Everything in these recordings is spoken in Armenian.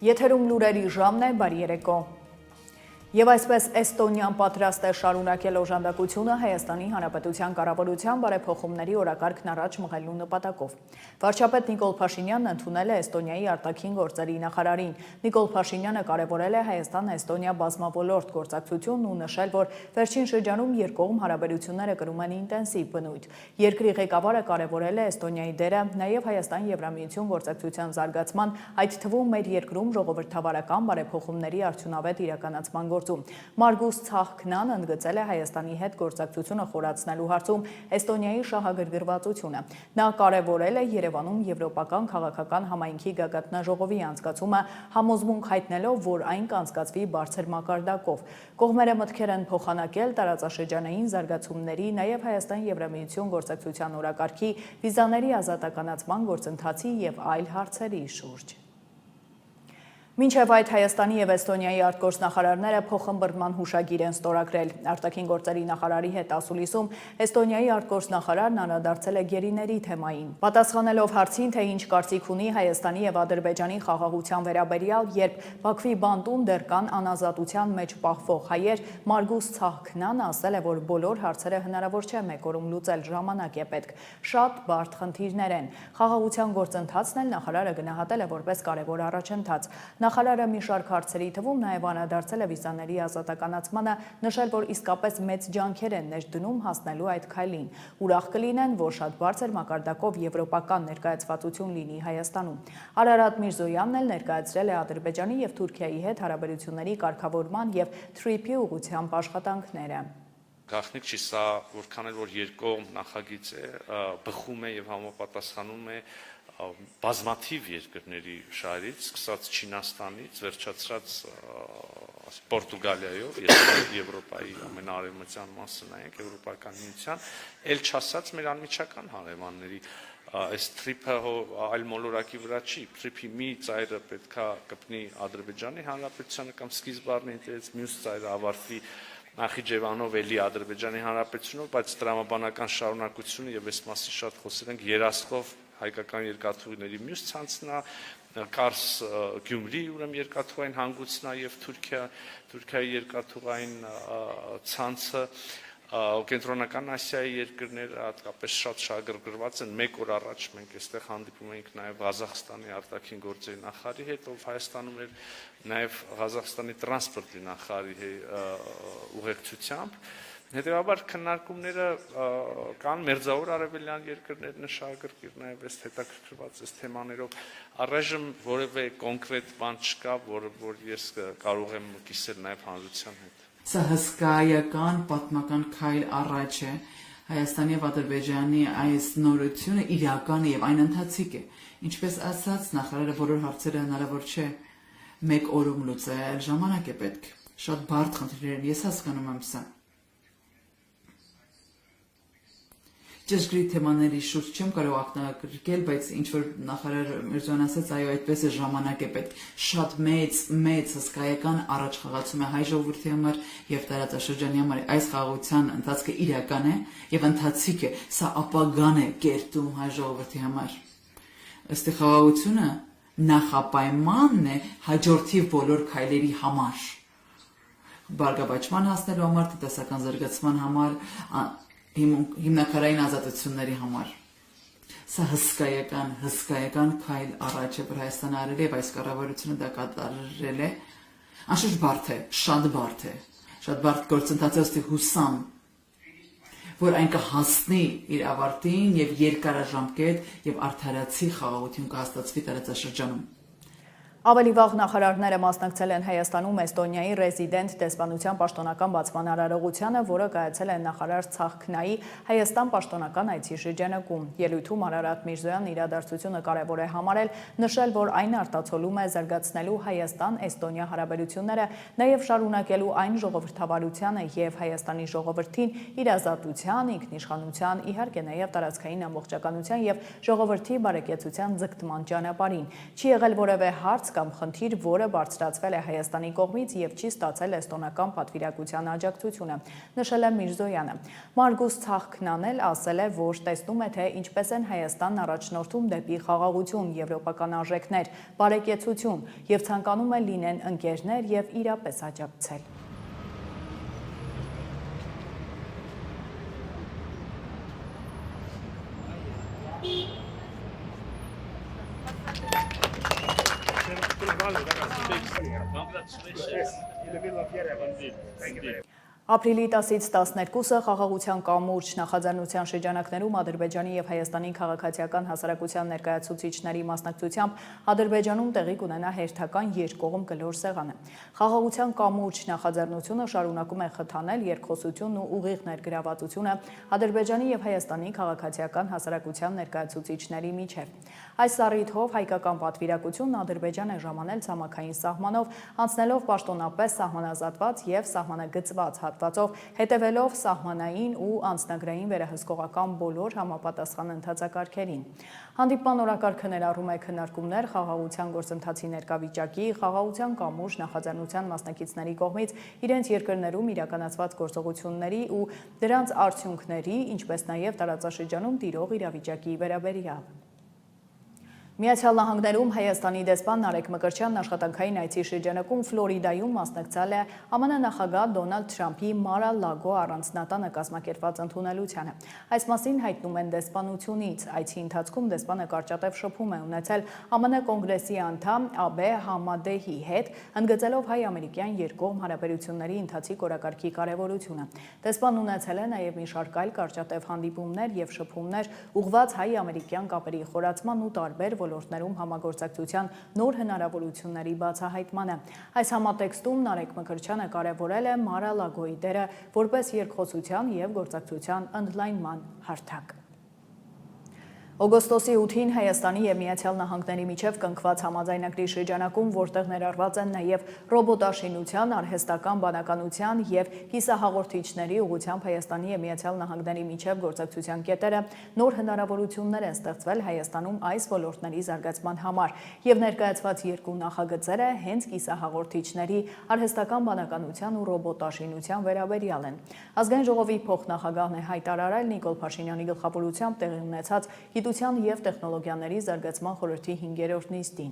Եթերում լուրերի ժամն է, բարի երեկո։ Եվ այսպես Էստոնիան պատրաստ է շարունակել օժանդակությունը Հայաստանի Հանրապետության կառավարության բարեփոխումների օրակարգն առաջ մղելու նպատակով։ Վարչապետ Նիկոլ Փաշինյանն ընդունել է Էստոնիայի արտաքին գործերի նախարարին։ Նիկոլ Փաշինյանը կարևորել է Հայաստան-Էստոնիա բազմաոլորտ գործակցությունն ու նշել, որ վերջին շրջանում երկկողմ հարաբերությունները կրում են ինտենսիվ բնույթ։ Երկրի ղեկավարը կարևորել է Էստոնիայի դերը նաև Հայաստան-Եվրամիություն գործակցության զարգացման, այդ թվում մեր երկրում ժողովրդավարական բարեփոխումների արդյունավետ իրականացման Մարգուս Ցախքնան ընդգծել է Հայաստանի հետ գործակցությունը խորացնելու հարցում Էստոնիայի շահագրգռվածությունը։ Նա կարևորել է Երևանում եվրոպական քաղաքական համայնքի գագաթնաժողովի անցկացումը, համոզմունք հայտնելով, որ այն կանցկացվի բարձր մակարդակով։ Կողմերը մտքեր են փոխանակել տարածաշրջանային զարգացումների, նաև Հայաստան-Եվրամիություն գործակցության օրակարգի, վիզաների ազատականացման գործընթացի և այլ հարցերի շուրջ։ Մինչև այդ Հայաստանի և Էստոնիայի արտգործնախարարները փոխըմբռնման հուշագիր են ստորագրել։ Արտաքին գործերի նախարարի հետ ասուլիսում Էստոնիայի արտգործնախարարն անդրադարձել է գերիների թեմային։ Պատասխանելով հարցին, թե ինչ կարծիք ունի Հայաստանի և Ադրբեջանի խաղաղության վերաբերյալ, երբ Բաքվի բանտում դեռ կան անազատության մեջ պահվող հայեր, Մարգուս Ցախքնան ասել է, որ բոլոր հարցերը հնարավոր չէ մեկ օրում լուծել, ժամանակ է պետք։ Շատ բարդ խնդիրներ են։ Խաղաղության գործընթացն էլ նախարարը գնահատել է որպես կարևոր առաջընթաց։ Նախարարը մի շարք հարցերի թվում նաև անդրադարձել է վիզաների ազատականացմանը, նշել, որ իսկապես մեծ ջանքեր են ներդնում հասնելու այդ քայլին։ Ուրախ կլինեն, որ շատ բարձր մակարդակով եվրոպական ներկայացվածություն լինի Հայաստանում։ Արարատ Միրզոյանն էլ ներկայացրել է Ադրբեջանի և Թուրքիայի հետ հարաբերությունների կարգավորման և TRIP-ի ուղղությամբ աշխատանքները։ Գաղտնիք չի սա, որքան էլ որ երկկողմ նախագիծ է, բխում է և համապատասխանում է բազմաթիվ երկրների շահերից, սկսած Չինաստանից, վերջացրած Պորտուգալիայով, Եվրոպայի ամենաարևմտյան մասը նայենք, Եվրոպական միության, էլ չասած մեր անմիջական հարևանների, այս TRIP-ը այլ մոլորակի վրա չի, TRIP-ի մի ծայրը պետքա կպնի Ադրբեջանի Հանրապետությանը կամ սկիզբ առնի դից, մյուս ծայրը ավարտվի Նախիջևանով էլի Ադրբեջանի Հանրապետությունով, բայց տրամաբանական շարունակությունը եւ այս մասին շատ խոսել ենք երասխով հայկական երկաթուղիների մյուս ցանցնա, Կարս Գյումրի ուրեմն երկաթուղային հանգույցնա եւ Թուրքիայի երկաթուղային ցանցը Կենտրոնական Ասիայի երկրները հատկապես շատ շահագրգռված են։ Մեկ օր առաջ մենք այստեղ հանդիպում էինք նաև Ղազախստանի արտաքին գործերի նախարարի հետ, ով Հայաստանում էր նաև Ղազախստանի տրանսպորտի նախարարի ուղեկցությամբ։ Հետևաբար քննարկումները կան մերձավոր արևելյան երկրներն շահագրգիռ նաև այս հետաքրքրված այս թեմաներով։ Առայժմ որևէ կոնկրետ բան չկա, որ ես կարող եմ կիսել նաև հանրության հետ։ Սա հսկայական պատմական քայլ առաջ է Հայաստանի և Ադրբեջանի այս նորությունը իրական է և այն ընթացիկ է։ Ինչպես ասաց նախարարը, բոլոր հարցերը հնարավոր չէ մեկ օրում լուծել, ժամանակ է պետք։ Շատ բարդ խնդիրներ են, ես հասկանում եմ սա։ Ճշգրիտ թեմաների շուրջ չեմ կարող ակնարկել, բայց ինչ որ նախարար Միրզոյան ասաց, այո, այդպես է ժամանակ է պետք։ Շատ մեծ հսկայական առաջխաղացում է հայ ժողովրդի համար եւ տարածաշրջանի համար։ Այս խաղաղության ընթացքը իրական է եւ ընթացիկ է։ Սա ապագան է կերտում հայ ժողովրդի համար։ Ըստ խաղաղությունը նախապայմանն է հաջորդի բոլոր քայլերի համար։ Բարգավաճման հասնելու համար, տնտեսական զարգացման համար, հիմնակարային ազատությունների համար։ Սա հսկայական քայլ առաջ է, որ Հայաստանը արել է, այս կառավարությունը դա կատարել է։ Անշուշտ բարդ է, շատ բարդ գործընթաց է, ըստ հուսամ, որ այն կհասնի իր ավարտին եւ երկարաժամկետ եւ արդարացի խաղաղություն կհաստատվի տարածաշրջանում։ Ավելի վաղ նախարարները մասնակցել են Հայաստանում Էստոնիայի ռեզիդենտ դեսպանության պաշտոնական բացման արարողությանը, որը կայացել է նախարար Ցախքնայի Հայաստան պաշտոնական այցի շրջանակում։ Ելույթում Արարատ Միրզոյանն իրադարձությունը կարևոր է համարել, նշել, որ այն արտացոլում է զարգացնելու Հայաստան-Էստոնիա հարաբերությունները, նաև շարունակելու այն ժողովրդավարությանը եւ Հայաստանի ժողովրդին իր ազատության, ինքնիշխանության, իհարկե նաև տարածքային ամբողջականության եւ ժողովրդի բարեկեցության ձգտման ճանապարհին։ Չի եղել որևէ հարց հարց կամ խնդիր, որը բարձրացվել է Հայաստանի կողմից եւ չի ստացել էստոնական պատվիրակության աջակցությունը, նշել է Միրզոյանը։ Մարգուս Ցախքնան էլ ասել է, որ տեսնում է, թե ինչպես են Հայաստանն առաջնորդում դեպի խաղաղություն, եվրոպական արժեքներ, բարեկեցություն եւ ցանկանում է լինեն ընկերներ եւ իրապես աջակցել։ Ապրիլի 10-ից 12-ը խաղաղության կամուրջ նախաձեռնության շրջանակներում Ադրբեջանի եւ Հայաստանի քաղաքացիական հասարակության ներկայացուցիչների մասնակցությամբ Ադրբեջանում տեղի կունենա հերթական երկկողմ կլոր սեղանը։ Խաղաղության կամուրջ նախաձեռնությունը շարունակում է խթանել երկխոսությունն ու ուղիղ ներգրավվածությունը Ադրբեջանի եւ Հայաստանի քաղաքացիական հասարակության ներկայացուցիչների միջև։ Այս առիթով հայկական պատվիրակությունն Ադրբեջան է ժամանել ցամաքային սահմանով, անցնելով պաշտոնապես սահմանազատված եւ սահմանագծված հատվածով, հետևելով սահմանային ու անձնագրային վերահսկողական բոլոր համապատասխան ընթացակարգերին։ Հանդիպման օրակարգը ներառում է քննարկումներ խաղաղության գործընթացի ներկայվիճակի, խաղաղության կամուրջ նախաձեռնության մասնակիցների կողմից իրենց երկրներում իրականացված գործողությունների ու դրանց արդյունքների, ինչպես նաև տարածաշրջանում տիրող իրավիճակի վերաբերյալ։ Միացյալ Նահանգներում Հայաստանի դեսպան Նարեկ Մկրտչյանն աշխատանքային այցի շրջանակում Ֆլորիդայում մասնակցել է ԱՄՆ նախագահ Դոնալդ Թրամփի Mar-a-Lago առանձնատանը կազմակերպված ընդունելությանը։ Այս մասին հայտնում են դեսպանությունից։ Այցի ընթացքում դեսպանը կարճատև շփում է ունեցել ԱՄՆ կոնգրեսի անդամ Աբե Համադեհի հետ, ընդգծելով հայ-ամերիկյան երկկողմ հարաբերությունների ընթացիկ օրակարգի կարևորությունը։ Դեսպանն ունեցել է նաև մի շարք այլ կարճատև հանդիպումներ եւ շփումներ ուղղված հայ-ամերիկյան կապերի խորացման ու տարբեր ոլորտներում համագործակցության նոր հնարավորությունների բացահայտմանը։ Այս համատեքստում Նարեկ Մկրտչյանը կարևորել է Mar-a-Lago-ի դերը որպես երկխոսության եւ գործակցության ընդլայնման հարթակ։ Օգոստոսի 8-ին Հայաստանի եւ Միացյալ Նահանգների միջև կնքված համաձայնագրի շրջանակում, որտեղ ներառված են նաեւ ռոբոտաշինության, արհեստական բանականության եւ կիսահաղորդիչների ուղղությամբ Հայաստանի եւ Միացյալ Նահանգների միջև գործակցության կետերը, նոր հնարավորություններ են ստեղծվել Հայաստանում այս ոլորտների զարգացման համար եւ ներկայացված երկու նախագծերը հենց կիսահաղորդիչների, արհեստական բանականության ու ռոբոտաշինության վերաբերյալ են։ Ազգային ժողովի փոխնախագահն է հայտարարել Նիկոլ Փաշինյանի գլխավորությամբ տեղի ունեցած Գիտության և տեխնոլոգիաների զարգացման խորհրդի 5-րդ նիստին։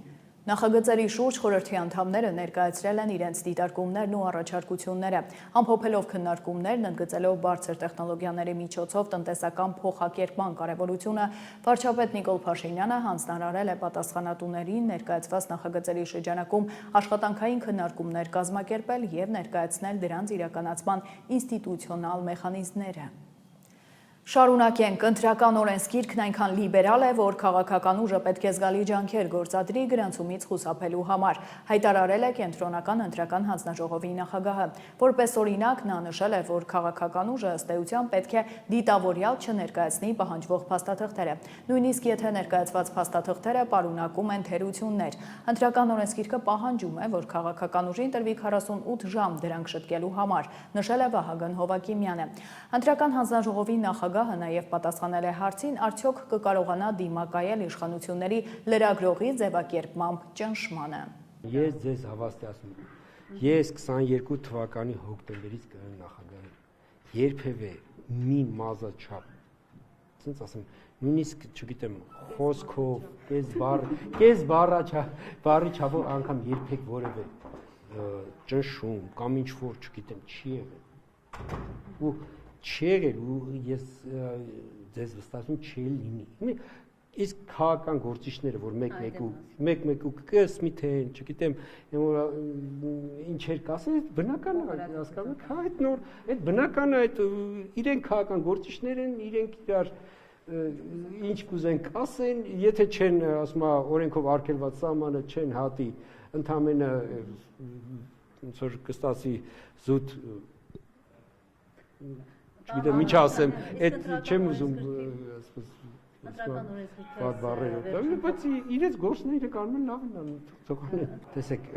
Նախագծերի շուրջ խորհրդի անդամները ներկայացրել են իրենց դիտարկումներն ու առաջարկությունները, ամփոփելով քննարկումներն, ընդգծելով բարձր տեխնոլոգիաների միջոցով տնտեսական փոխակերպման կարևորությունը, վարչապետ Նիկոլ Փաշինյանը հանձնարարել է պատասխանատուներին ներկայացված նախագծերի շրջանակում աշխատանքային քննարկումներ կազմակերպել եւ ներկայացնել դրանց իրականացման ինստիտուցիոնալ մեխանիզմները։ Շարունակենք, ընտրական օրենսգիրքն այնքան լիբերալ է, որ քաղաքական ուժը պետք է զգալի ջանքեր գործադրի գրանցումից խուսափելու համար, հայտարարել է Կենտրոնական ընտրական հանձնաժողովի նախագահը։ Որպես օրինակ, նա նշել է, որ քաղաքական ուժը ըստ էության պետք է դիտավորյալ չներկայացնի պահանջվող փաստաթղթերը, նույնիսկ եթե ներկայացված փաստաթղթերը պարունակում են թերություններ։ Ընտրական օրենսգիրքը պահանջում է, որ քաղաքական ուժին տրվի 48 ժամ դրանք շտկելու համար, նշել է Վահագն Հովակիմյանը։ Ընտրական հանձնաժողովի նախագահը նաև պատասխանել է հարցին, արդյոք կկարողանա դիմակայել իշխանությունների լրագրողի ձևակերպմամբ ճնշմանը։ Ես ձեզ հավաստիացնում եմ, ես 22 թվականի հոկտեմբերից կրեմ նախագահ, երբևէ մի մազաչափ, ասենց ասեմ, նույնիսկ, չգիտեմ, խոսքով, կես բառի չափով անգամ երբեք որևէ ճնշում կամ ինչ-որ, չգիտեմ, չի եղել։ Ու չի եղել ու ես ձեզ վստահում չի լինի։ Իսկ քաղաքական գործիչները, որ մեկ-մեկ ու կսմիթեն, չգիտեմ, ինչեր կասեն, բնական է, հասկանում եք, այդ բնական է, այդ իրենք քաղաքական գործիչներ են, իրենք իրար ինչ կուզեն կասեն, եթե չեն, ասում օրենքով արգելված սահմանը չեն հատի, ընդամենը ոնց որ կստացի զուտ չգիտեմ ինչ ասեմ, այդ չեմ ուզում վատ բառերով, բայց իրենց գործները կարում են լավ են թողնել։ Տեսեք,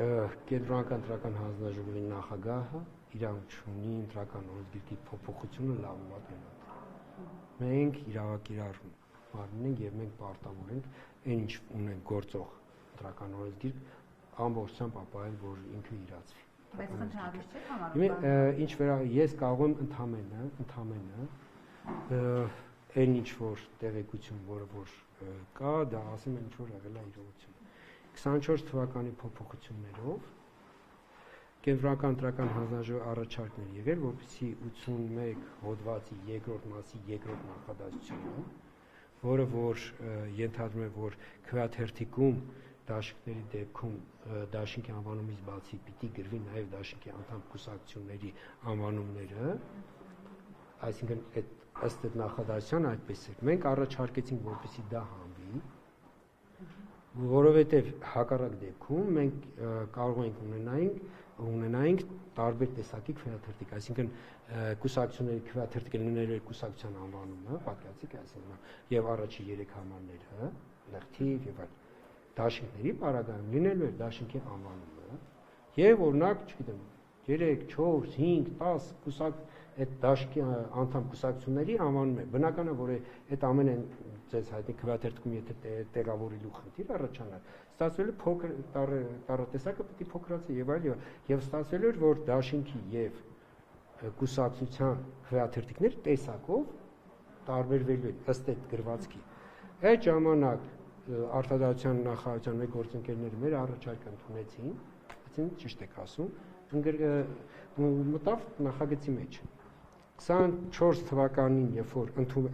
Կենտրոնական ընտրական հանձնաժողովի նախագահը իրանք չունի ընտրական օրենսգիրքի փոփոխությունը լավ վատ են։ Մենք իրավակիրառ մարմին ենք եւ մենք պարտավոր ենք այն ինչ ունենք գործող ընտրական օրենսգիրք ամբողջությամբ ապահովել, որ ինքը իրացվի։ Բայց խնդրալից չէ համարում։ Ինչ վերա ես կարող եմ ընդամենը այն ինչ որ տեղեկություն, որը որ կա, դա ասում են ինչ որ եղել է իրողություն։ 24 թվականի փոփոխություններով Կենտրոնական ընտրական հանձնաժողովի առաջարկներ եղել, որպեսզի 81 հոդվածի երկրորդ մասի երկրորդ նախադասությունը, որը որ ենթադրում է, որ քվեաթերթիկում դաշինքների դեպքում դաշինքի անվանումից բացի պիտի գրվի նաև դաշինքի անդամ կուսակցությունների անվանումները, այսինքն ըստ այդ նախադասության այդպես է։ Մենք առաջարկեցինք, որպեսզի դա հանվի, որովհետև հակառակ դեպքում մենք կարող ենք ունենայինք տարբեր տեսակի քվեաթերթիկ, այսինքն կուսակցությունների քվեաթերթիկը լինելու է կուսակցության անվանումը, պատկերացիք, այսինքն եւ առաջի 3 համարները, լրթիվ եւ այլ դաշինքների պարագայում լինելու է դաշինքի անվանումը եւ օրինակ, չգիտեմ, 3, 4, 5, 10 կուսակ այդ դաշինքի անդամ կուսակցությունների անվանում է։ Բնական է, որ այդ ամենը ձեզ հայտնի քվեաթերթիկում եթե տեղավորելու խնդիր առաջանա, ստացվել է փոքր տարատեսակը պիտի փոքրացի եւ այլ եւ ստացվել էր, որ դաշինքի եւ կուսակցության քվեաթերթիկները տեսակով տարբերվելու են ըստ այդ գրվածքի։ Այդ ժամանակ արտադրության նախարարության մեկ գործընկերները մեր առաջարկը ընդունեցին, այսինքն ճիշտ եք ասում, մտավ նախագծի մեջ։ 24 թվականին, երբ որ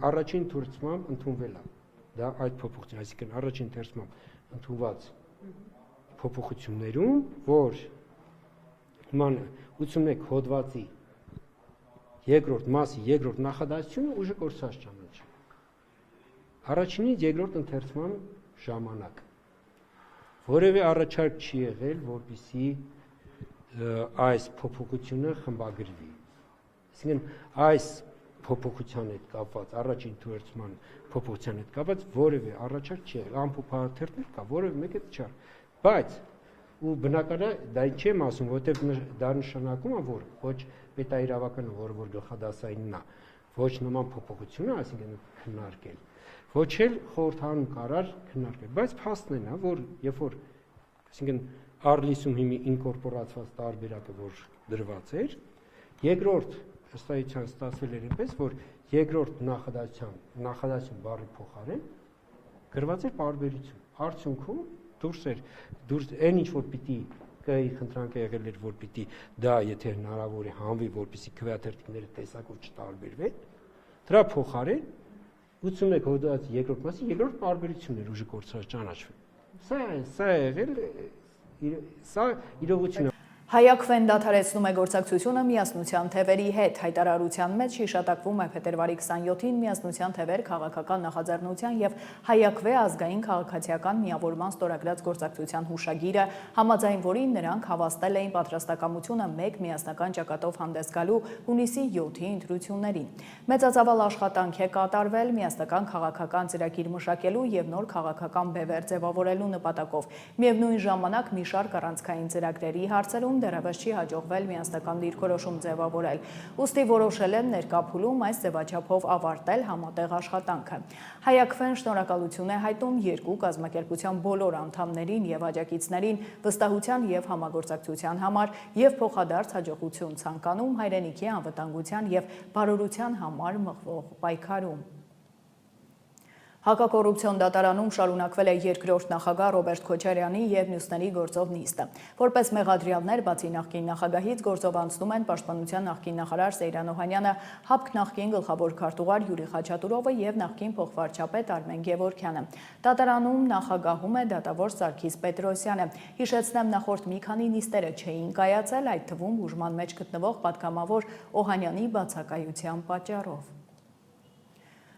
առաջին ընթերցմամբ ընդունվել է, դա այդ փոփոխություն, այսինքն առաջին ընթերցմամբ ընդունված փոփոխություններում, որ նման 81 հոդվածի երկրորդ մասի երկրորդ նախադասությունը ուժը կորցած ճանաչի։ Առաջինից երկրորդ ընթերցման ժամանակ որևէ առաջարկ չի եղել, որպեսզի այս փոփոխությունը խմբագրվի։ Այսինքն այս փոփոխության հետ կապված, առաջին թերթման փոփոխության հետ կապված որևէ առաջարկ չի եղել, ամփոփաթերթներ կա, որևէ մեկը չար, բայց ու բնական է դա չեմ ասում, որովհետև դա նշանակում է, որ ոչ պետաիրավականը, որ գլխադասայինն է, ոչ նման փոփոխությունը, այսինքն քննարկել, ոչ էլ խորհրդարանում կարար քննարկել, բայց փաստն է, որ երբ որ, այսինքն Արլիսում հիմի ինկորպորացված տարբերակը, որ դրված էր, երկրորդ ըստայության ստացվել էր այնպես, որ երկրորդ նախադասություն բառի փոխարեն գրված էր պարբերություն։ Արդյունքում դուրս այն ինչ որ պիտի կայի խնդրանքը եղել էր, որ պիտի դա եթե հնարավոր է հանվի, որպեսզի քվեաթերթիկները տեսակով չտարբերվեն, դրա փոխարեն 81 հոդված երկրորդ մասի երկրորդ պարբերությունն էր ուժը կորցրած ճանաչվել։ Սա եղել սա իրողություն է։ Հայաքվեն դադարեցնում է գործակցությունը միասնության թևերի հետ։ Հայտարարության մեջ հիշատակվում է փետրվարի 27-ին միասնության թևեր քաղաքական նախաձեռնության եւ Հայաքվե ազգային քաղաքացիական միավորման ստորագրած գործակցության հուշագիրը, համաձայն որին նրանք հավաստել էին պատրաստակամությունը մեկ միասնական ճակատով հանդես գալու հունիսի 7-ի ընտրություններին։ Մեծածավալ աշխատանք է կատարվել միասնական քաղաքական ծրագիր մշակելու եւ նոր քաղաքական բևեռ ձևավորելու նպատակով։ Միևնույն ժամանակ մի շարք առանցքային ծրագրերի հարցերում դեռևս չի հաջողվել միասնական դիրքորոշում ձևավորել։ Ուստի որոշել են ներկա փուլում այս ձևաչափով ավարտել համատեղ աշխատանքը։ Հայաքվեն շնորհակալություն է հայտնում երկու կազմակերպության բոլոր անդամներին եւ աջակիցներին վստահության եւ համագործակցության համար եւ փոխադարձ հաջողություն ցանկանում հայրենիքի անվտանգության եւ բարօրության համար մղվող պայքարում։ Հակակոռուպցիոն դատարանում շարունակվել է երկրորդ նախագահ Ռոբերտ Քոչարյանի եւ մյուսների գործով նիստը։ Որպես մեղադրյալներ, բացի նախկին նախագահից գործով անցնում են պաշտպանության նախկին նախարար Սեյրան Օհանյանը, ՀԱՊԿ նախկին գլխավոր քարտուղար Յուրի Խաչատուրովը եւ նախկին փոխվարչապետ Արմեն Գևորգյանը։ Դատարանում նախագահում է դատավոր Սարգիս Պետրոսյանը։ Հիշեցնեմ, նախորդ մի քանի նիստերը չէին կայացել, այդ թվում բուժման մեջ գտնվող պատգամավոր Օհանյանի բացակայության պատճառով։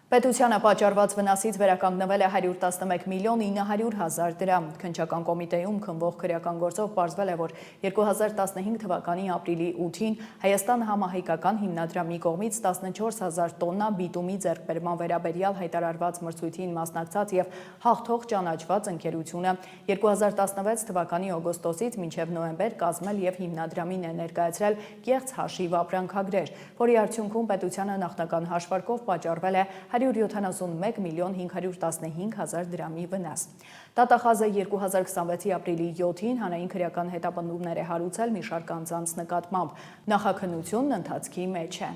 Պետությանը պատճառված վնասից վերականգնվել է 111 միլիոն 900 հազար դրամ։ Քննչական կոմիտեում քննվող քրեական գործով պարզվել է, որ 2015 թվականի ապրիլի 8-ին Հայաստան համահայկական հիմնադրամի կողմից 14000 տոննա բիտումի ձեռքբերման վերաբերյալ հայտարարված մրցույթին մասնակցած եւ հաղթող ճանաչված ընկերությունը 2016 թվականի օգոստոսից մինչեւ նոյեմբեր կազմել եւ հիմնադրամին է ներկայացրել կեղծ հաշիվ ապրանքագրեր, որի արդյունքում պետությանը նախնական հաշվարկով պատճառվել է 171 միլիոն 515 հազար դրամի վնաս։ Տատախազը 2026-ի ապրիլի 7-ին հանրային քրեական հետապնդումներ է հարուցել մի շարք անձանց նկատմամբ։ Նախաքննությունն ընթացքի մեջ է։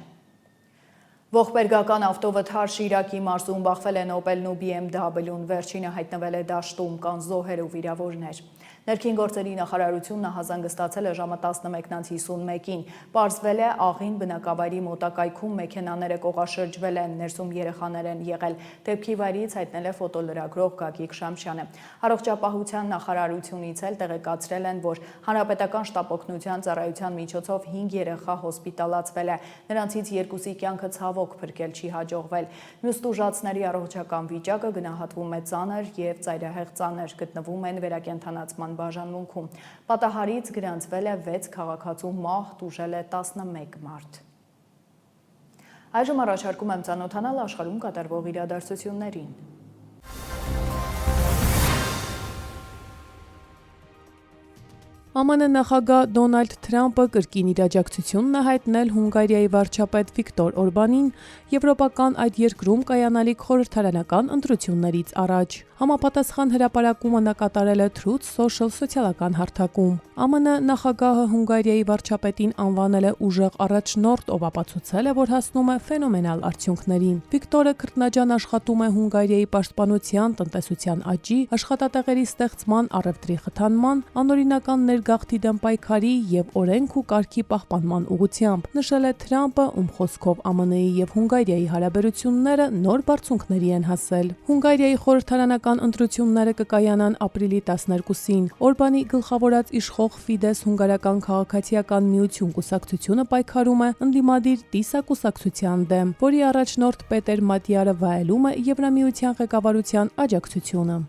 Ողբերգական ավտովթար Շիրակի մարզում բախվել են Opel-ն ու BMW-ն, վերջինը հայտնվել է դաշտում, կան զոհեր ու վիրավորներ։ Ներքին գործերի նախարարությունն ահազանգստացել է ժամը 11:51-ին։ Պարզվել է աղին բնակավայրի մոտակայքում մեքենաները կողաշրջվել են, ներսում երեխաներ են եղել։ Դեպքի վայրից հայտնել է ֆոտոլրագրող Գագիկ Շամշյանը։ Առողջապահության նախարարությունից էլ տեղեկացրել են, որ Հանրապետական շտապօգնության ծառայության միջոցով 5 երեխա հոսպիտալացվել է։ Նրանցից 2-ի կյանքը ցավոք փրկել չի հաջողվել։ Մյուս տուժածների առողջական վիճակը գնահատվում է ծանր եւ ծայրահեղ ծանր, գտնվում են վերակենդանացման բաժանմունքում։ Պատահարից գրանցվել է 6 քաղաքացու մահ, տուժել է 11 մարդ։ Այժմ առաջարկում եմ ծանոթանալ աշխարհում կատարվող իրադարձություններին։ ԱՄՆ նախագահ Դոնալդ Թրամփը կրկին իր աջակցությունն է հայտնել Հունգարիայի վարչապետ Վիկտոր Օրբանին եվրոպական այդ երկրում կայանալիք խորհրդարանական ընտրություններից առաջ։ Համապատասխան հրապարակումը նա կատարել է Truth Social սոցիալական հարթակում։ ԱՄՆ նախագահը Հունգարիայի վարչապետին անվանել է ուժեղ առաջնորդ, ով ապացուցել է, որ հասնում է ֆենոմենալ արդյունքների։ Վիկտորը քրտնաջան աշխատում է Հունգարիայի պաշտպանության, տնտեսության աճի, աշխատատեղերի ստեղծման, առևտրի խթանման, անօրինական գաղթի դեմ պայքարի եւ օրենք ու կարգի պահպանման ուղղությամբ, նշել է Թրամփը, ում խոսքով ԱՄՆ-ի եւ Հունգարիայի հարաբերությունները նոր բարձունքների են հասել։ Հունգարիայի խորհրդարանական ընտրությունները կկայանան ապրիլի 12-ին։ Օրբանի գլխավորած իշխող Ֆիդես հունգարական քաղաքացիական միություն կուսակցությունը պայքարում է ընդդիմադիր Տիսա կուսակցության դեմ, որի առաջնորդ Պետեր Մատյարը վայելում է Եվրամիության ղեկավարության աջակցությունը։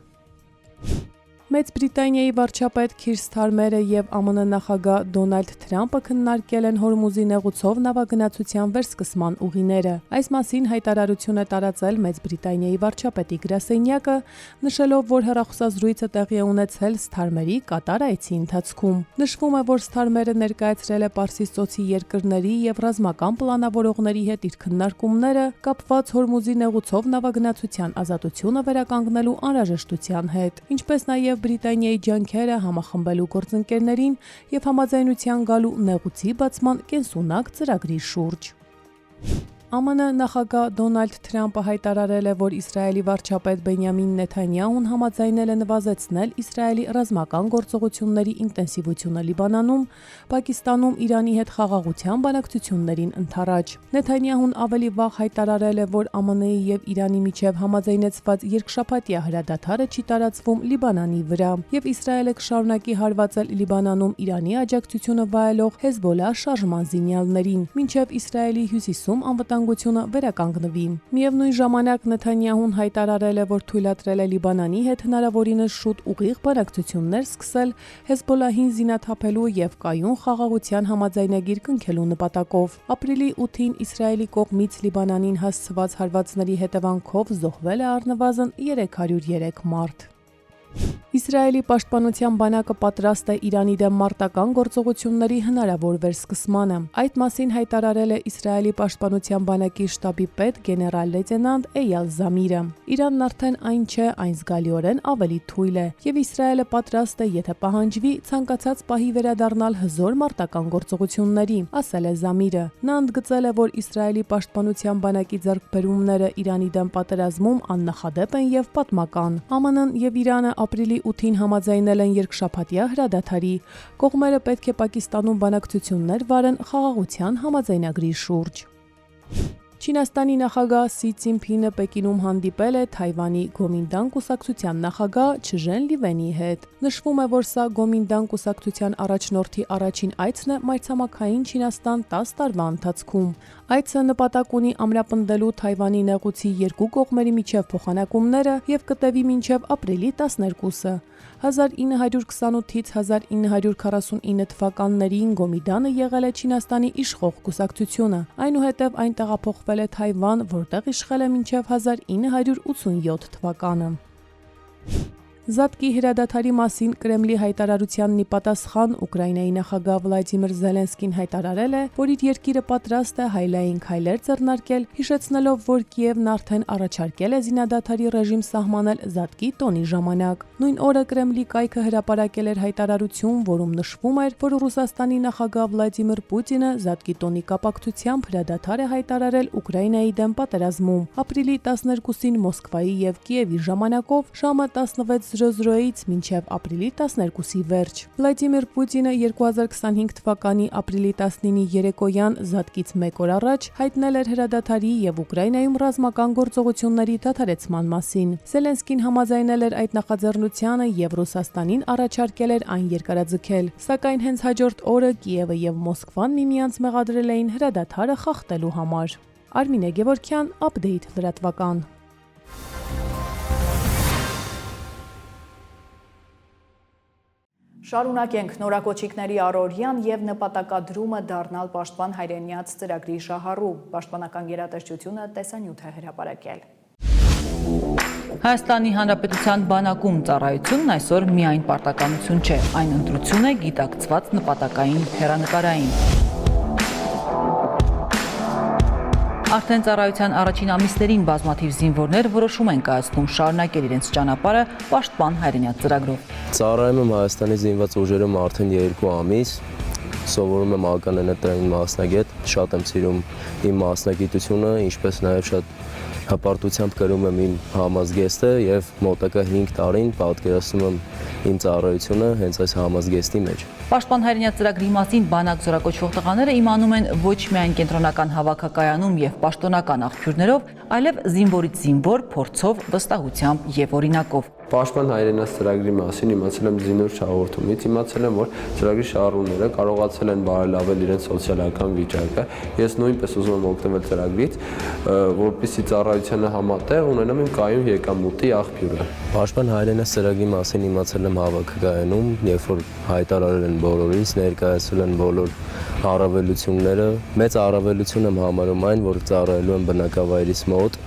Մեծ Բրիտանիայի վարչապետ Քիր Սթարմերը եւ ԱՄՆ նախագահ Դոնալդ Թրամփը քննարկել են Հորմուզի նեղուցով նավագնացության վերսկսման ուղիները։ Այս մասին հայտարարություն է տարածել Մեծ Բրիտանիայի վարչապետի գրասենյակը, նշելով, որ հեռախոսազրույցը տեղի է ունեցել Սթարմերի Կատար այցի ընթացքում։ Նշվում է, որ Սթարմերը ներկայացրել է Պարսից ծոցի երկրների եւ ռազմական պլանավորողների հետ իր քննարկումները կապված Հորմուզի նեղուցով նավագնացության ազատությունը վերականգնելու անհրաժեշտության հետ, ինչպես նաեւ Բրիտանիայի ջանքերը համախմբելու գործընկերներին եւ համաձայնության գալու նեղուցի բացման կենսունակ ծրագրի շուրջ։ ԱՄՆ նախագահ Դոնալդ Թրամփը հայտարարել է, որ Իսրայելի վարչապետ Բենյամին Նեթանյահուն համաձայնել է նվազեցնել Իսրայելի ռազմական գործողությունների ինտենսիվությունը Լիբանանում, Պակիստանում Իրանի հետ խաղաղության բանակցություններին ընդառաջ։ Նեթանյահուն ավելի վաղ հայտարարել է, որ ԱՄՆ-ի եւ Իրանի միջև համաձայնեցված երկշաբաթյա հրադադարը չի տարածվում Լիբանանի վրա, եւ Իսրայելը կշարունակի հարվածել Լիբանանում Իրանի աջակցությունը վայելող Հեզբոլլահ շարժման զինյալներին, մինչև Իսրայելի հյուսիսում անվտանգությունը վերականգնվի։ Միևնույն ժամանակ Նեթանյահուն հայտարարել է, որ թույլատրել է Լիբանանի հետ հնարավորինս շուտ ուղիղ բանակցություններ սկսել Հեզբոլլահին զինաթափելու եւ կայուն խաղաղության համաձայնագիր կնքելու նպատակով։ Ապրիլի 8-ին Իսրայելի կողմից Լիբանանին հասցված հարվածների հետևանքով զոհվել է առնվազն 303 մարդ։ Իսրայելի պաշտպանության բանակը պատրաստ է Իրանի դեմ մարտական գործողությունների հնարավոր վերսկսմանը։ Այդ մասին հայտարարել է Իսրայելի պաշտպանության բանակի շտաբի պետ գեներալ լեյտենանտ Էյալ Զամիրը։ Իրանն արդեն այն չէ, այն զգալիորեն ավելի թույլ է, եւ Իսրայելը պատրաստ է, եթե պահանջվի, ցանկացած պահի վերադառնալ հզոր մարտական գործողությունների, ասել է Զամիրը։ Նա ընդգծել է, որ Իսրայելի պաշտպանության բանակի ձեռքբերումները Իրանի դեմ պատերազմում աննախադեպ են եւ պատմական։ ԱՄՆ-ն եւ Իրանը ապրիլի 8-ին համաձայնել են երկշաբաթյա հրադադարի։ Կողմերը պետք է Պակիստանում բանակցություններ վարեն խաղաղության համաձայնագրի շուրջ։ Չինաստանի նախագահ Սի Ցինփինը Պեկինում հանդիպել է Թայվանի Գոմինդան կուսակցության նախագահ Չժեն Լիվենի հետ։ Նշվում է, որ սա Գոմինդան կուսակցության առաջնորդի առաջին այցն է մայրցամաքային Չինաստան 10 տարվա ընթացքում։ Այցը նպատակ ունի ամրապնդելու Թայվանի նեղուցի երկու կողմերի միջև փոխանակումները եւ կտևի մինչեւ ապրիլի 12-ը։ 1928-ից 1949 թվականներին Գոմինդանը եղել է Չինաստանի իշխող կուսակցությունը, այնուհետև այն տեղափոխվել է Թայվան, որտեղ իշխել է մինչև 1987 թվականը։ Զատկի հրադադարի մասին Կրեմլի հայտարարությանն ի պատասխան Ուկրաինայի նախագահ Վլադիմիր Զելենսկին հայտարարել է, որ իր երկիրը պատրաստ է հայլային քայլեր ձեռնարկել, հիշեցնելով, որ Կիևն արդեն առաջարկել է զինադադարի ռեժիմ սահմանել Զատկի տոնի ժամանակ։ Նույն օրը Կրեմլի կայքը հրապարակել էր հայտարարություն, որում նշվում էր, որ Ռուսաստանի նախագահ Վլադիմիր Պուտինը Զատկի տոնի կապակցությամբ հրադադար է հայտարարել Ուկրաինայի դեմ պատերազմում։ Ապրիլի 12-ին Մոսկվայի եւ Կիևի ժամանակով ժամը 16:00-ից մինչև ապրիլի 12-ի վերջ։ Վլադիմիր Պուտինը 2025 թվականի ապրիլի 19-ի երեկոյան Զատկից 1 օր առաջ հայտնել էր հրադադարի եւ Ուկրաինայում ռազմական գործողությունների դադարեցման մասին։ Զելենսկին համաձայնել էր այդ նախաձեռնությանը եւ Ռուսաստանին առաջարկել էր այն երկարաձգել, սակայն հենց հաջորդ օրը Կիևը եւ Մոսկվան միմյանց մեղադրել էին հրադադարը խախտելու համար։ Արմինե Գևորգյան, Update լրատվական։ Շարունակենք նորակոչիկների առօրյան եւ նպատակադրումը դառնալ պաշտպան հայրենյաց ծրագրի շահառու։ Պաշտպանական գերատեսչությունը տեսանյութ է հրապարակել։ Հայաստանի Հանրապետության բանակում ծառայությունն այսօր միայն պարտականություն չէ, այն ընտրություն է գիտակցված նպատակային հեռանկարային։ Արդեն ծառայության առաջին ամիսներին բազմաթիվ զինվորներ որոշում են կայացնում շարունակել իրենց ճանապարհը պաշտպան հայրենյաց ծրագրով։ Ծառայում եմ Հայաստանի զինված ուժերում արդեն 2 ամիս, սովորում եմ ականենետրային մասնագետ, շատ եմ սիրում իմ մասնագիտությունը, ինչպես նաև շատ հպարտությամբ կրում եմ իմ համազգեստը եւ մոտակա 5 տարին պատկերացնում եմ իմ ծառայությունը հենց այս համազգեստի մեջ։ Պաշտպան հայրենյաց ծրագրի մասին բանակ զորակոչվող տղաները իմանում են ոչ միայն կենտրոնական հավաքակայանում եւ պաշտոնական աղբյուրներով, այլև զինվորից զինվոր, փորձով, վստահությամբ եւ օրինակով։ Պաշտպան հայրենյաց ծրագրի մասին իմացել եմ զինուր հաղորդումից, իմացել եմ, որ ծրագրի շահառուները կարողացել են բարելավել իրենց սոցիալական վիճակը։ Ես նույնպես ուզում եմ օգտվել ծրագրից, որպեսզի ծառայությանը համատեղ ունենամ իմ կայուն եկամուտի աղբյուրը։ Պաշտպան հայրենյաց ծրագրի մասին իմացել եմ հավաքակայանում, երբ որ հայտարարել են բոլորից, ներկայացրել են բոլոր առավելությունները։ Մեծ առավելություն եմ համարում այն, որ ծառայելու եմ բնակավայրից մոտ,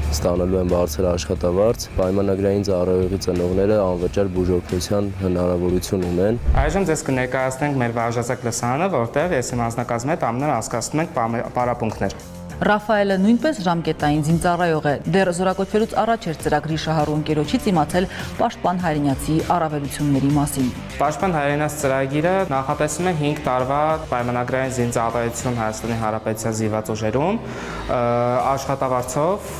ստանալու են բարձր աշխատավարձ, պայմանագրային ծառայողի ծնողները անվճար բուժօգնության հնարավորություն ունեն։ Այժմ ձեզ կներկայացնենք մեր վարժազակ լսարանը, որտեղ ես իմ անձնակազմի հետ ամեն օր անցկացնում ենք պարապմունքներ։ Ռաֆայելը նույնպես ժամկետային զինծառայող է։ Դեռ զորակոչվելուց առաջ էր ծրագրի շահառու ընկերոջից իմացել պաշտպան հայրենյացի առավելությունների մասին։ Պաշտպան հայրենյաց ծրագիրը նախատեսում է 5 տարվա պայմանագրային զինծառայություն Հայաստանի Հանրապետության զինված ուժերում, աշխատավարձով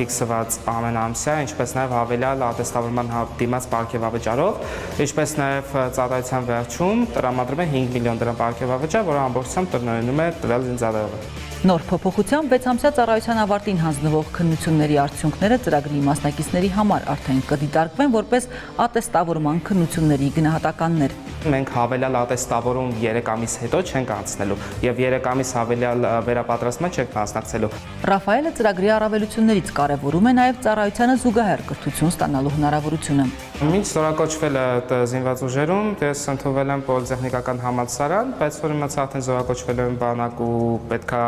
ֆիքսված ամենամսյա, ինչպես նաև հավելյալ ատեստավորման դիմաց պարգևավճարով, ինչպես նաև ծառայության վերջում տրամադրում է 5 միլիոն դրամ պարգևավճար, որը ամբողջությամբ տնօրինում է տվյալ զինծառայողը։ Նոր փոփոխությամբ 6 ամսյա ծառայության ավարտին հանձնվող քննությունների արդյունքները ծրագրի մասնակիցների համար արդեն կդիտարկվեն որպես ատեստավորման քննությունների գնահատականներ։ Մենք հավելյալ ատեստավորում 3 ամիս հետո չենք անցնելու եւ 3 ամիս հավելյալ վերապատրաստման չենք մասնակցելու։ Ռաֆայելը ծրագրի առավելություններից կարևորում է նաև ծառայությանը զուգահեռ կրթություն ստանալու հնարավորությունը։ Մինչ զորակոչվելը զինված ուժերում ես ընդունվել եմ պոլիտեխնիկական համալսարան, բայց որ իմացա արդեն զորակոչվել եմ բանակ ու պետքա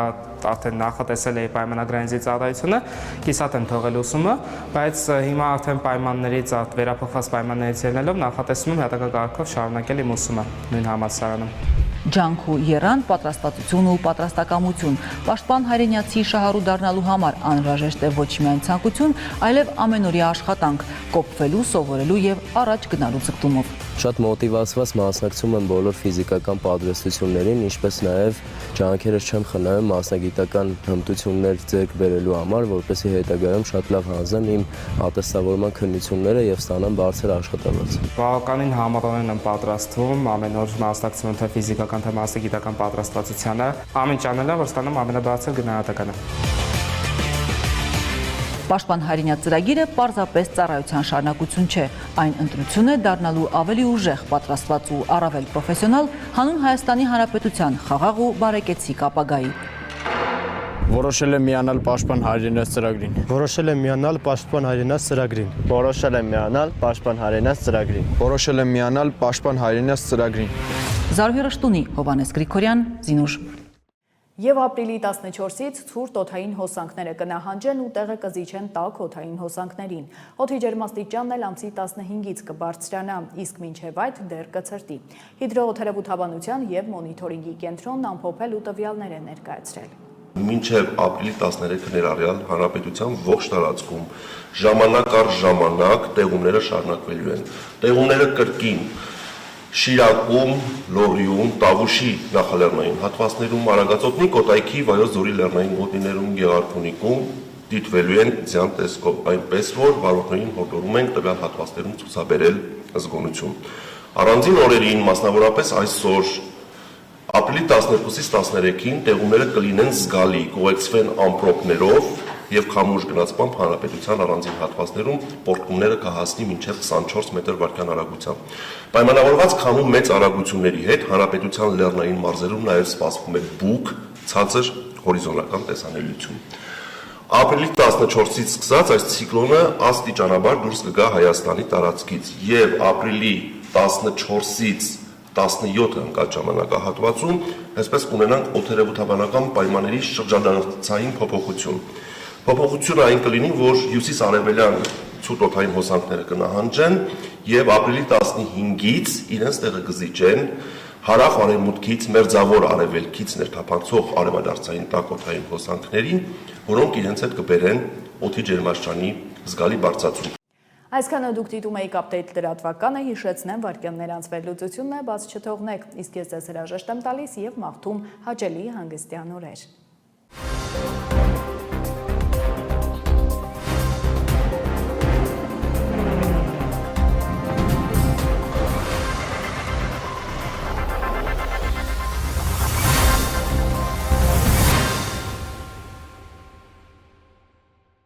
արդեն նախատեսել էի պայմանագրային զինծառայությունը, կիսատ եմ թողել ուսումը, բայց հիմա արդեն պայմաններից վերափոխված պայմաններից ելնելով նախատեսում եմ հատակա կարգով շարունակել իմ ուսումը նույն համալսարանում։ Ջանք ու եռան, պատրաստվածություն ու պատրաստակամություն։ Պաշտպան հայրենյացի շահառու դառնալու համար անհրաժեշտ է ոչ միայն ցանկություն, այլև ամենօրյա աշխատանք, կոփվելու, սովորելու եւ առաջ գնալու ձգտումով։ Շատ մոտիվացված մասնակցում եմ բոլոր ֆիզիկական պատրաստություններին, ինչպես նաև ջանքերս չեմ խնայում մասնագիտական հմտություններ ձեռք բերելու համար, որպեսզի հետագայում շատ լավ հանձնեմ իմ ատեստավորման քննությունները եւ ստանամ բարձր աշխատավարձ։ Բավականին համառորեն եմ պատրաստվում, ամեն օր մասնակցում եմ թե ֆիզիկական թե մասնագիտական պատրաստվածությանը, ամեն ինչ անելա, որ ստանամ ամենաբարձր գնահատականը։ Պաշտպան հայրենյաց ծրագիրը պարզապես ծառայության շարունակություն չէ, այն ընտրություն է դառնալու ավելի ուժեղ, պատրաստված ու առավել պրոֆեսիոնալ հանուն Հայաստանի Հանրապետության խաղաղ ու բարեկեցիկ ապագայի։ Որոշել եմ միանալ պաշտպան հայրենյաց ծրագրին։ Որոշել եմ միանալ պաշտպան հայրենյաց ծրագրին։ Որոշել եմ միանալ պաշտպան հայրենյաց ծրագրին։ Որոշել եմ միանալ պաշտպան հայրենյաց ծրագրին։ Զարուհի Ռշտունի, Հովհաննես Գրիգորյան, Զինուշ։ Եվ ապրիլի 14-ից ցուրտ օդային հոսանքները կնահանջեն ու տեղը կզիջեն տաք օդային հոսանքներին։ Օդի ջերմաստիճանն էլ ամսի 15-ից կբարձրանա, իսկ մինչև այդ դեռ կցրտի։ Հիդրոօթերևութաբանության եւ մոնիթորինգի կենտրոնն ամփոփել ու տվյալներ է ներկայացրել։ Մինչև ապրիլի 13-ը ներառյալ հանրապետության ողջ տարածքում ժամանակ առ ժամանակ տեղումները շարունակվելու են։ Տեղումները կրկին Շիրակում, Լոռիում, Տավուշի նախալեռնային հատվածներում, Արագածոտնի, Կոտայքի, Վայոց ձորի լեռնային գոտիներում, Գեղարքունիքում դիտվելու են ձյան տեսքով, այնպես որ վարորդներին հորդորում ենք տվյալ հատվածներում ցուցաբերել զգոնություն։ Առանձին օրերին, մասնավորապես այսօր ապրիլի 12-ից 13-ին տեղումները կլինեն զգալի, կուղեկցվեն ամպրոպներով եւ քամուշ գնացմամբ հանրապետության առանձին հատվածներում պոռթկումները կհասնի մինչև 24 մետր վայրկյան արագությամբ։ Պայմանավորված քամու մեծ արագությունների հետ հանրապետության լեռնային մարզերում նաեւ սպասվում է բուք, ցածր հորիզոնական տեսանելիություն։ Ապրիլի 14-ից սկսած այս ցիկլոնը աստիճանաբար դուրս կգա Հայաստանի տարածքից եւ ապրիլի 14-ից 17 ընկած ժամանակահատվածում այսպես կունենանք օդերևութաբանական պայմանների շրջանառցային փոփոխություն։ Փոփոխությունը այն կլինի, որ հյուսիս-արևելյան ցուրտ օդային հոսանքները կնահանջեն եւ ապրիլի 15-ից իրենց տեղը կզիջեն հարավ-արևմուտքից մերձավոր արևելքից ներթափանցող արևադարձային տաք օդային հոսանքներին, որոնք իրենց հետ կբերեն օդի ջերմաստիճանի զգալի բարձրացում։ Այսքանը դուք դիտում եք Update լրատվականը, հիշեցնեմ վայրկյաններ անց վերլուծությունն է, բաց չթողնեք, իսկ ես ձեզ հրաժեշտ եմ տալիս եւ մաղթում հաճելի հանգստյան օրեր։